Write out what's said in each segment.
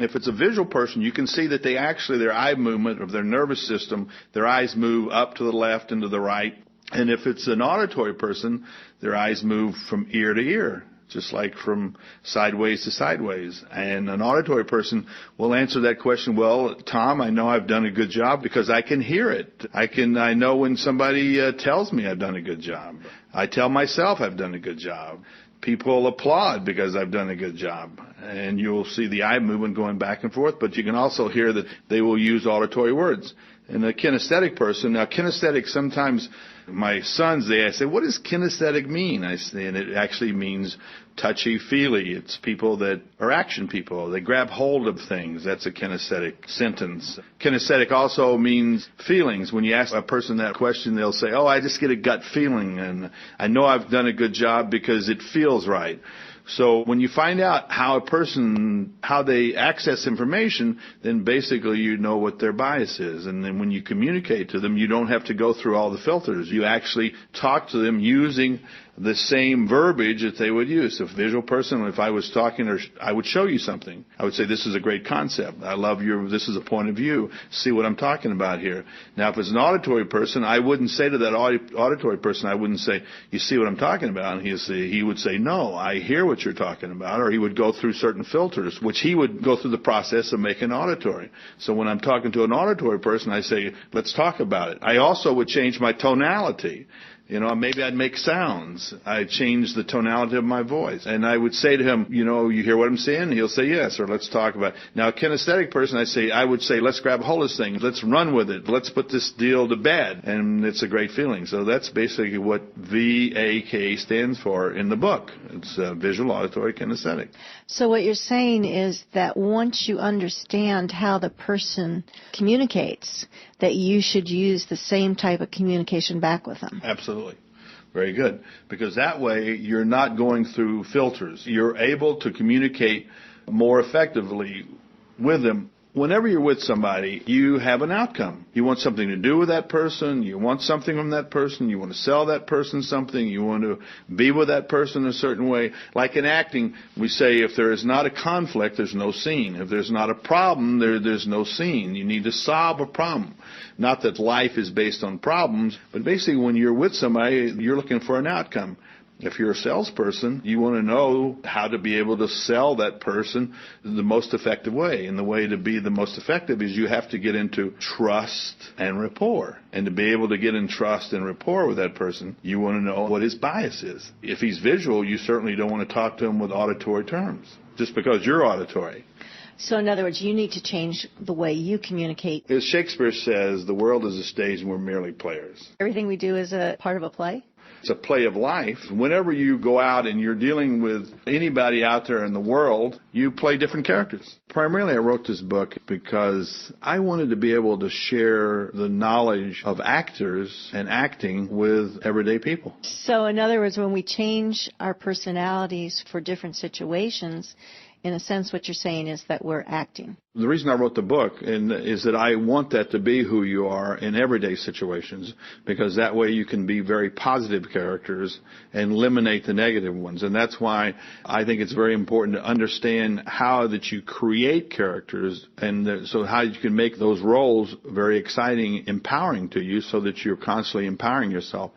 If it's a visual person, you can see that they actually, their eye movement of their nervous system, their eyes move up to the left and to the right. And if it's an auditory person, their eyes move from ear to ear, just like from sideways to sideways. And an auditory person will answer that question, well, Tom, I know I've done a good job because I can hear it. I know when somebody tells me I've done a good job. I tell myself I've done a good job. People applaud because I've done a good job. And you'll see the eye movement going back and forth, but you can also hear that they will use auditory words. And a kinesthetic person, now kinesthetic, sometimes my sons, they say, what does kinesthetic mean? I say, and it actually means touchy-feely. It's people that are action people. They grab hold of things. That's a kinesthetic sentence. Kinesthetic also means feelings. When you ask a person that question, they'll say, I just get a gut feeling, and I know I've done a good job because it feels right. So when you find out how a person, how they access information, then basically you know what their bias is. And then when you communicate to them, you don't have to go through all the filters. You actually talk to them using the same verbiage that they would use. If a visual person, if I was talking, or I would show you something. I would say, this is a great concept. I love this is a point of view. See what I'm talking about here. Now, if it's an auditory person, I wouldn't say to that auditory person, I wouldn't say, you see what I'm talking about? And he would say, no, I hear what you're talking about. Or he would go through certain filters, which he would go through the process of making auditory. So when I'm talking to an auditory person, I say, let's talk about it. I also would change my tonality. Maybe I'd make sounds. I'd change the tonality of my voice. And I would say to him, you hear what I'm saying? And he'll say yes, or let's talk about it. Now, a kinesthetic person, I would say, let's grab a hold of this thing. Let's run with it. Let's put this deal to bed. And it's a great feeling. So that's basically what VAK stands for in the book. It's visual, auditory, kinesthetic. So what you're saying is that once you understand how the person communicates, that you should use the same type of communication back with them. Absolutely. Very good. Because that way you're not going through filters. You're able to communicate more effectively with them. Whenever you're with somebody, you have an outcome. You want something to do with that person. You want something from that person. You want to sell that person something. You want to be with that person a certain way. Like in acting, we say if there is not a conflict, there's no scene. If there's not a problem, there's no scene. You need to solve a problem. Not that life is based on problems, but basically when you're with somebody, you're looking for an outcome. If you're a salesperson, you want to know how to be able to sell that person the most effective way. And the way to be the most effective is you have to get into trust and rapport. And to be able to get in trust and rapport with that person, you want to know what his bias is. If he's visual, you certainly don't want to talk to him with auditory terms, just because you're auditory. So in other words, you need to change the way you communicate. As Shakespeare says, the world is a stage and we're merely players. Everything we do is a part of a play? It's a play of life. Whenever you go out and you're dealing with anybody out there in the world, you play different characters. Primarily, I wrote this book because I wanted to be able to share the knowledge of actors and acting with everyday people. So in other words, when we change our personalities for different situations, in a sense, what you're saying is that we're acting. The reason I wrote the book is that I want that to be who you are in everyday situations, because that way you can be very positive characters and eliminate the negative ones. And that's why I think it's very important to understand how that you create characters, and so how you can make those roles very exciting, empowering to you, so that you're constantly empowering yourself.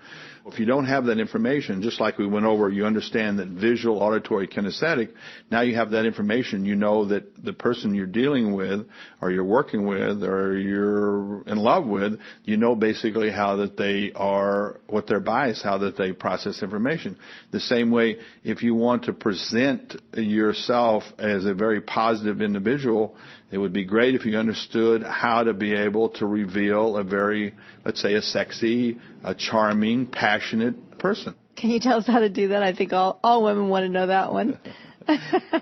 If you don't have that information, just like we went over, you understand that visual, auditory, kinesthetic, now you have that information. You know that the person you're dealing with, or you're working with, or you're in love with, you know basically how that they are, what their bias, how that they process information. The same way, if you want to present yourself as a very positive individual, it would be great if you understood how to be able to reveal a very, let's say, a sexy, a charming, passionate person. Can you tell us how to do that? I think all women want to know that one.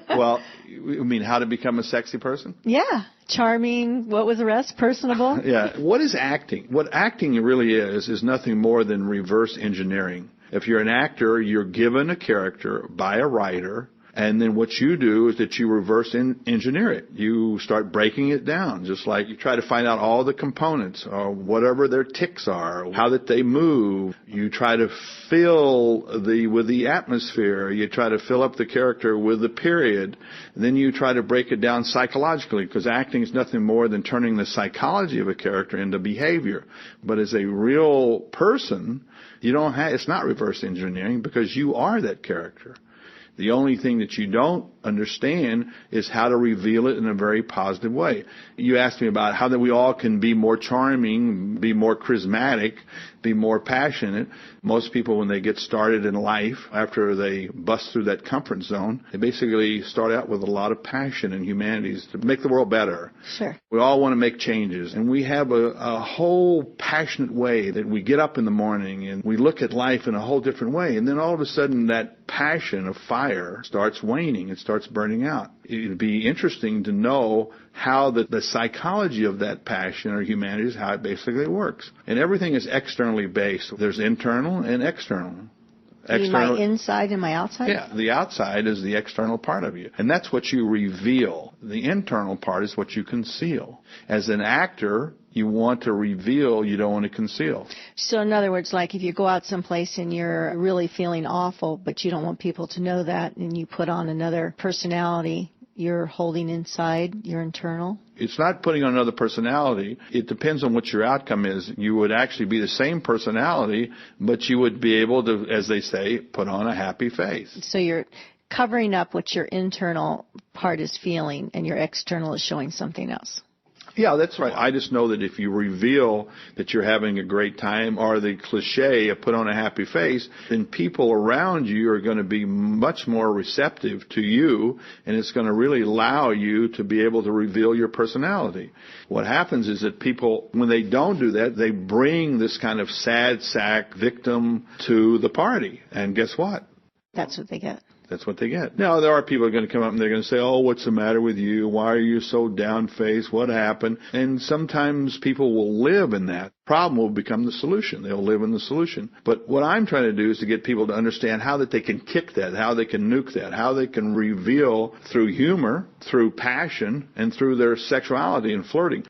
Well, you mean how to become a sexy person? Yeah. Charming, what was the rest? Personable? Yeah. What is acting? What acting really is nothing more than reverse engineering. If you're an actor, you're given a character by a writer, And then what you do is that you reverse engineer it. You start breaking it down, just like you try to find out all the components or whatever their tics are, how that they move. You try to fill with the atmosphere. You try to fill up the character with the period. And then you try to break it down psychologically, because acting is nothing more than turning the psychology of a character into behavior. But as a real person, it's not reverse engineering, because you are that character. The only thing that you don't understand is how to reveal it in a very positive way. You asked me about how that we all can be more charming, be more charismatic, be more passionate. Most people, when they get started in life, after they bust through that comfort zone, they basically start out with a lot of passion and humanities to make the world better. Sure. We all want to make changes, and we have a whole passionate way that we get up in the morning and we look at life in a whole different way, and then all of a sudden that passion of fire starts waning. It starts burning out. It would be interesting to know how the psychology of that passion or humanities, how it basically works. And everything is externally based. There's internal and external. You mean my inside and my outside? Yeah, the outside is the external part of you. And that's what you reveal. The internal part is what you conceal. As an actor, you want to reveal, you don't want to conceal. So in other words, like if you go out someplace and you're really feeling awful, but you don't want people to know that, and you put on another personality, you're holding inside your internal? It's not putting on another personality. It depends on what your outcome is. You would actually be the same personality, but you would be able to, as they say, put on a happy face. So you're covering up what your internal part is feeling, and your external is showing something else. Yeah, that's right. I just know that if you reveal that you're having a great time, or the cliche of put on a happy face, then people around you are going to be much more receptive to you, and it's going to really allow you to be able to reveal your personality. What happens is that people, when they don't do that, they bring this kind of sad sack victim to the party. And guess what? That's what they get. That's what they get. Now, there are people who are going to come up and they're going to say, oh, what's the matter with you? Why are you so down-faced? What happened? And sometimes people will live in that. Problem will become the solution. They'll live in the solution. But what I'm trying to do is to get people to understand how that they can kick that, how they can nuke that, how they can reveal through humor, through passion, and through their sexuality and flirting.